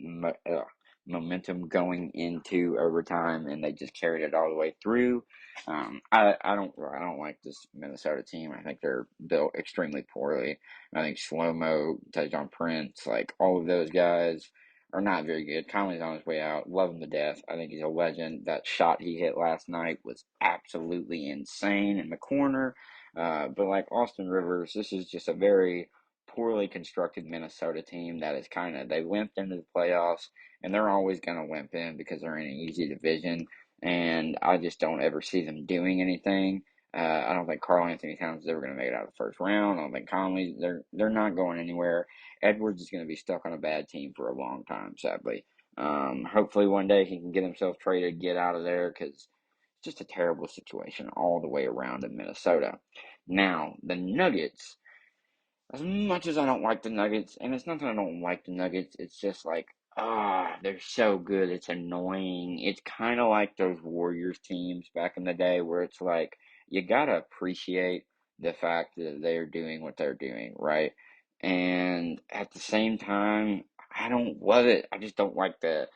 momentum going into overtime, and they just carried it all the way through. I don't like this Minnesota team. I think they're built extremely poorly. I think Shlomo, Tajon Prince, like all of those guys are not very good. Conley's on his way out. Love him to death. I think he's a legend. That shot he hit last night was absolutely insane in the corner. But like Austin Rivers, this is just a very poorly constructed Minnesota team that is they limped into the playoffs, and they're always going to limp in because they're in an easy division, and I just don't ever see them doing anything. I don't think Karl Anthony Towns is ever going to make it out of the first round. I don't think Conley, they're not going anywhere. Edwards is going to be stuck on a bad team for a long time, sadly. Hopefully one day he can get himself traded, get out of there, because it's just a terrible situation all the way around in Minnesota. Now, the Nuggets, as much as I don't like the Nuggets, and it's not that I don't like the Nuggets, it's just like, they're so good, it's annoying. It's kind of like those Warriors teams back in the day where it's like, you gotta appreciate the fact that they're doing what they're doing, right? And at the same time, I don't love it. I just don't like there's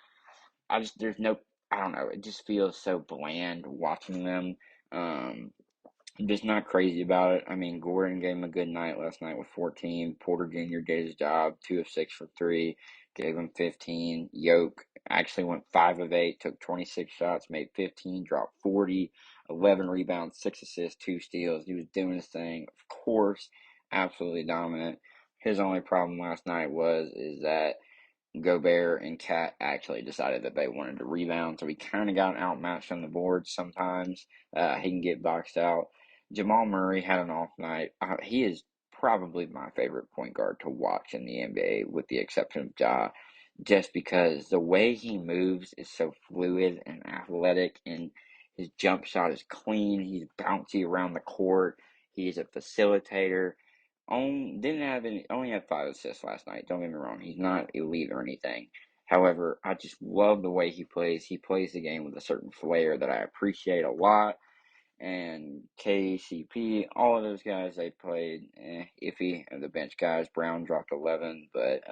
no, I don't know, it just feels so bland watching them. Um, I'm just not crazy about it. I mean, Gordon gave him a good night last night with 14. Porter Jr. did his job, 2 of 6 for 3, gave him 15. Yoke actually went 5 of 8, took 26 shots, made 15, dropped 40, 11 rebounds, 6 assists, 2 steals. He was doing his thing, of course, absolutely dominant. His only problem last night is that Gobert and Cat actually decided that they wanted to rebound, so he kind of got outmatched on the boards sometimes. He can get boxed out. Jamal Murray had an off night. He is probably my favorite point guard to watch in the NBA, with the exception of Ja, just because the way he moves is so fluid and athletic, and his jump shot is clean. He's bouncy around the court. He's a facilitator. Only had 5 assists last night. Don't get me wrong; he's not elite or anything. However, I just love the way he plays. He plays the game with a certain flair that I appreciate a lot. And KCP, all of those guys, they played iffy. And the bench guys, Brown dropped 11, but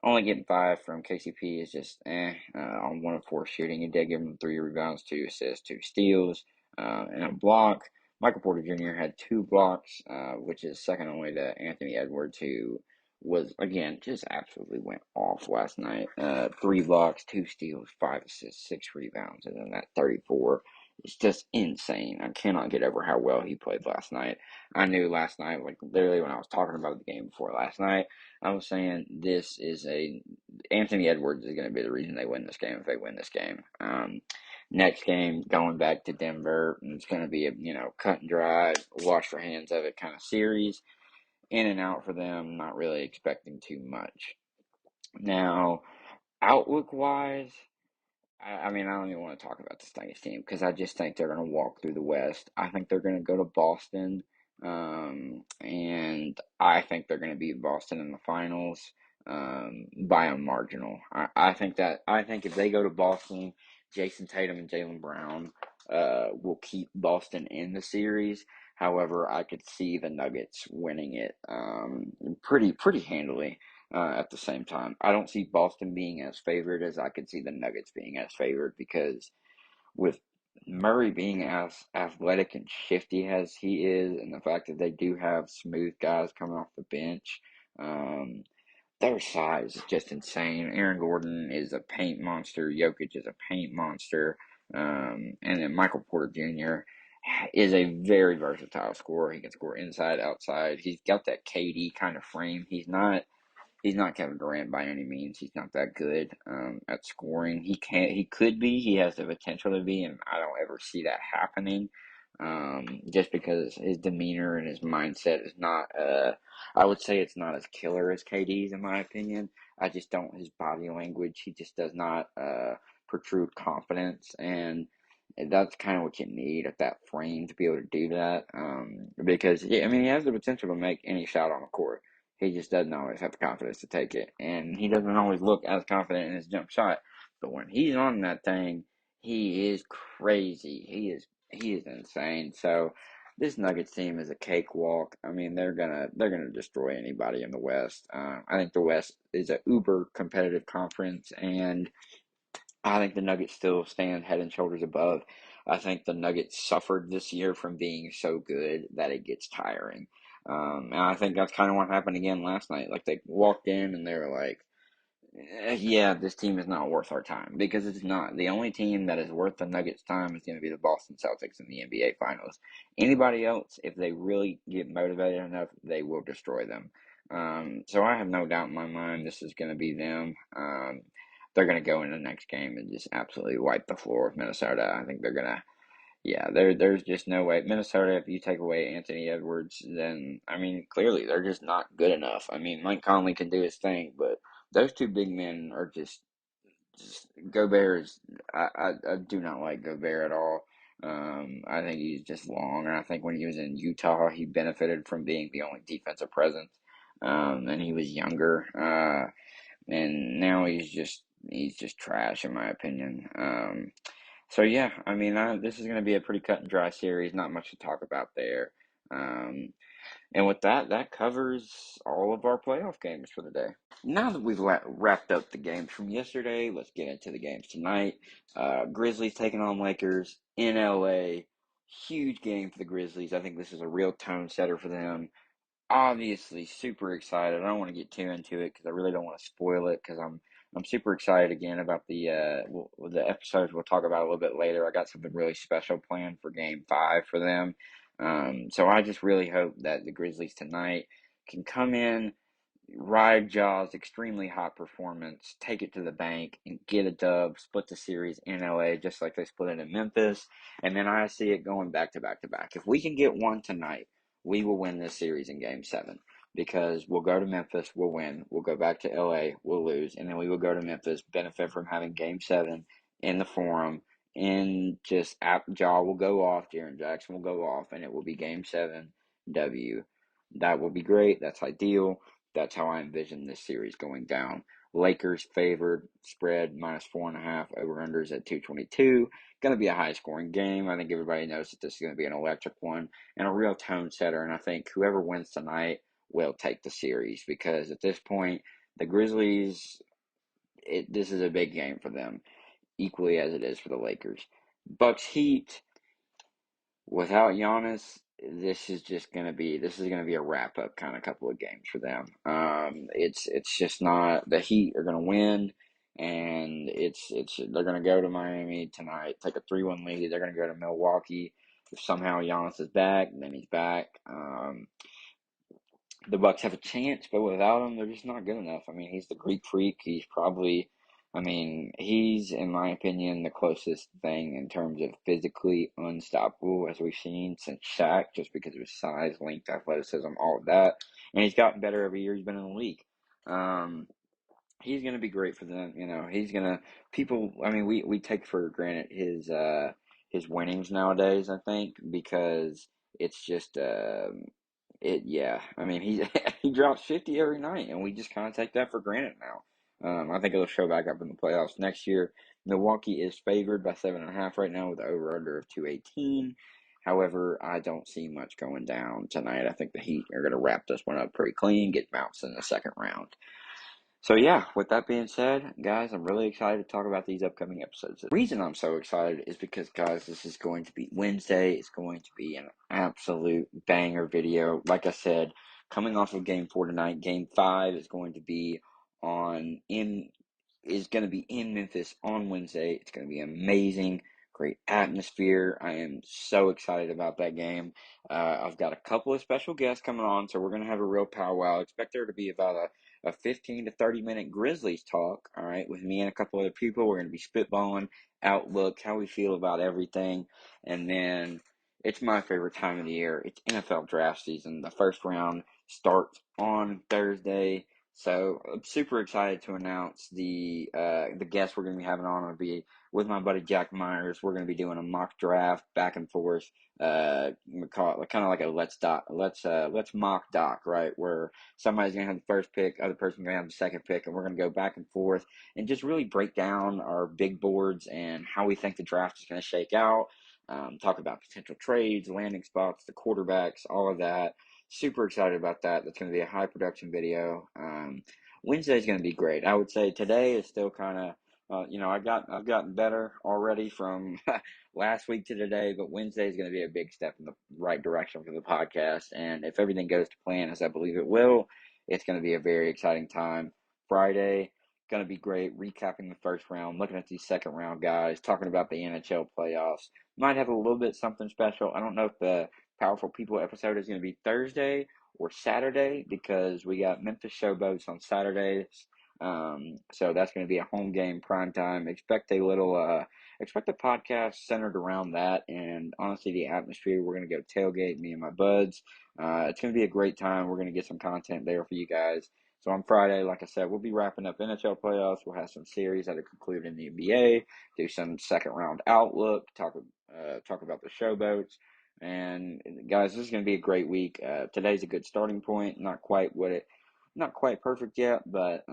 only getting 5 from KCP is just on 1 of 4 shooting. He did give him 3 rebounds, 2 assists, 2 steals, and a block. Michael Porter Jr. had 2 blocks, which is second only to Anthony Edwards, who was, again, just absolutely went off last night. 3 blocks, 2 steals, 5 assists, 6 rebounds, and then that 34. It's just insane. I cannot get over how well he played last night. I knew last night, like literally when I was talking about the game before last night, I was saying Anthony Edwards is going to be the reason they win this game if they win this game. Next game, going back to Denver, and it's going to be a cut and dry, wash your hands of it kind of series, in and out for them. Not really expecting too much. Now, outlook wise, I mean, I don't even want to talk about the Nuggets team because I just think they're going to walk through the West. I think they're going to go to Boston, and I think they're going to beat Boston in the finals by a marginal. I think if they go to Boston, Jason Tatum and Jaylen Brown will keep Boston in the series. However, I could see the Nuggets winning it pretty handily at the same time. I don't see Boston being as favored as I could see the Nuggets being as favored because with Murray being as athletic and shifty as he is, and the fact that they do have smooth guys coming off the bench, um, their size is just insane. Aaron Gordon is a paint monster. Jokic is a paint monster. And then Michael Porter Jr. is a very versatile scorer. He can score inside, outside. He's got that KD kind of frame. He's not Kevin Durant by any means. He's not that good at scoring. He can't. He could be. He has the potential to be, and I don't ever see that happening. Just because his demeanor and his mindset is not. I would say it's not as killer as KD's in my opinion. I just don't. His body language. He just does not protrude confidence, and that's kind of what you need at that frame to be able to do that. Because yeah, I mean, he has the potential to make any shot on the court. He just doesn't always have the confidence to take it, and he doesn't always look as confident in his jump shot. But when he's on that thing, he is crazy. He is insane. So this Nuggets team is a cakewalk. I mean, they're gonna destroy anybody in the West. I think the West is a uber competitive conference, and I think the Nuggets still stand head and shoulders above. I think the Nuggets suffered this year from being so good that it gets tiring. And I think that's kind of what happened again last night. Like they walked in and they were like, yeah, this team is not worth our time because it's not. The only team that is worth the Nuggets' time is going to be the Boston Celtics in the NBA Finals. Anybody else, if they really get motivated enough, they will destroy them. So I have no doubt in my mind this is going to be them. They're going to go in the next game and just absolutely wipe the floor with Minnesota. I think they're going to. Yeah, there's just no way. Minnesota, if you take away Anthony Edwards, then, I mean, clearly they're just not good enough. I mean, Mike Conley can do his thing, but those two big men are just Gobert is, I do not like Gobert at all. I think he's just long, and I think when he was in Utah, he benefited from being the only defensive presence. And he was younger, and now he's just trash in my opinion. So yeah, I mean, this is going to be a pretty cut and dry series. Not much to talk about there. Um, and with that, that covers all of our playoff games for the day. Now that we've wrapped up the games from yesterday, let's get into the games tonight. Grizzlies taking on Lakers in LA. Huge game for the Grizzlies. I think this is a real tone setter for them. Obviously super excited. I don't want to get too into it because I really don't want to spoil it because I'm super excited again about the episodes we'll talk about a little bit later. I got something really special planned for Game 5 for them. So I just really hope that the Grizzlies tonight can come in, ride Jaws' extremely hot performance, take it to the bank, and get a dub, split the series in LA just like they split it in Memphis. And then I see it going back to back to back. If we can get one tonight, we will win this series in game seven because we'll go to Memphis, we'll win, we'll go back to LA, we'll lose, and then we will go to Memphis, benefit from having game seven in the Forum. And just Jaw will go off, Jaren Jackson will go off, and it will be game seven W. That will be great. That's ideal. That's how I envision this series going down. Lakers favored, spread -4.5, over-unders at 222. Going to be a high-scoring game. I think everybody knows that this is going to be an electric one and a real tone setter. And I think whoever wins tonight will take the series because at this point, the Grizzlies, this is a big game for them, equally as it is for the Lakers. Bucks Heat, without Giannis, this is gonna be a wrap up kind of couple of games for them. It's just not the Heat are gonna win, and it's they're gonna go to Miami tonight, take a 3-1 lead. They're gonna go to Milwaukee. If somehow Giannis is back, then he's back. The Bucks have a chance, but without him, they're just not good enough. I mean, he's the Greek freak. He's, in my opinion, the closest thing in terms of physically unstoppable as we've seen since Shaq, just because of his size, length, athleticism, all of that. And he's gotten better every year he's been in the league. He's going to be great for them. He's going to, we take for granted his winnings nowadays, I think, because it's just, yeah. I mean, he drops 50 every night, and we just kind of take that for granted now. I think it'll show back up in the playoffs next year. Milwaukee is favored by 7.5 right now with an over under of 218. However, I don't see much going down tonight. I think the Heat are going to wrap this one up pretty clean, get bounced in the second round. So yeah, with that being said, guys, I'm really excited to talk about these upcoming episodes. The reason I'm so excited is because, guys, this is going to be Wednesday. It's going to be an absolute banger video. Like I said, coming off of Game 4 tonight, Game 5 is going to be in Memphis on Wednesday. It's going to be amazing, great atmosphere. I am so excited about that game. I've got a couple of special guests coming on, so we're going to have a real powwow. Expect there to be about a 15 to 30 minute Grizzlies talk, all right, with me and a couple other people. We're going to be spitballing outlook, how we feel about everything. And then it's my favorite time of the year. It's NFL draft season. The first round starts on Thursday. So I'm super excited to announce the guests we're going to be having on. I'll be with my buddy Jack Myers. We're going to be doing a mock draft back and forth. We call it kind of like a let's mock doc, right? Where somebody's going to have the first pick, other person's going to have the second pick, and we're going to go back and forth and just really break down our big boards and how we think the draft is going to shake out. Talk about potential trades, landing spots, the quarterbacks, all of that. Super excited about that. That's going to be a high production video. Wednesday is going to be great. I would say today is still kind of, I've gotten better already from last week to today, but Wednesday is going to be a big step in the right direction for the podcast. And if everything goes to plan, as I believe it will, it's going to be a very exciting time. Friday, going to be great. Recapping the first round, looking at these second round guys, talking about the NHL playoffs. Might have a little bit something special. I don't know if the Powerful People episode is going to be Thursday or Saturday because we got Memphis Showboats on Saturdays. So that's going to be a home game prime time. Expect a podcast centered around that, and honestly, the atmosphere. We're going to go tailgate, me and my buds. It's going to be a great time. We're going to get some content there for you guys. So on Friday, like I said, we'll be wrapping up NHL playoffs. We'll have some series that are concluded in the NBA. Do some second round outlook. Talk about the Showboats. And guys, this is going to be a great week. Today's a good starting point. Not quite perfect yet, but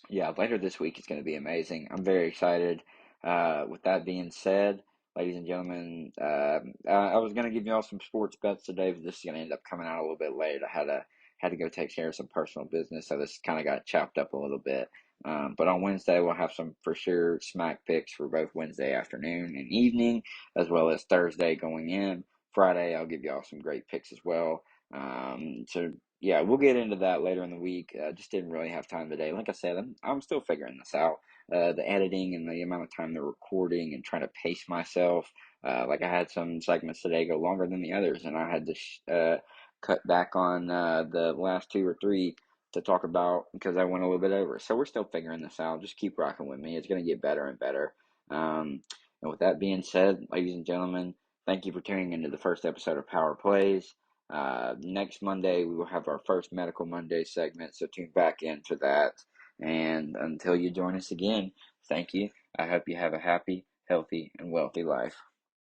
yeah, later this week is going to be amazing. I'm very excited. With that being said, ladies and gentlemen, I was going to give you all some sports bets today, but this is going to end up coming out a little bit late. I had to go take care of some personal business, so this kind of got chopped up a little bit. But on Wednesday, we'll have some for sure smack picks for both Wednesday afternoon and evening, as well as Thursday going in. Friday, I'll give you all some great picks as well. So yeah, we'll get into that later in the week. Just didn't really have time today. Like I said, I'm still figuring this out. The editing and the amount of time they're recording and trying to pace myself. Like I had some segments today go longer than the others, and I had to cut back on the last two or three to talk about because I went a little bit over. So we're still figuring this out. Just keep rocking with me. It's going to get better and better. And with that being said, ladies and gentlemen, thank you for tuning into the first episode of Power Plays. Next Monday, we will have our first Medical Monday segment, so tune back in for that. And until you join us again, thank you. I hope you have a happy, healthy, and wealthy life.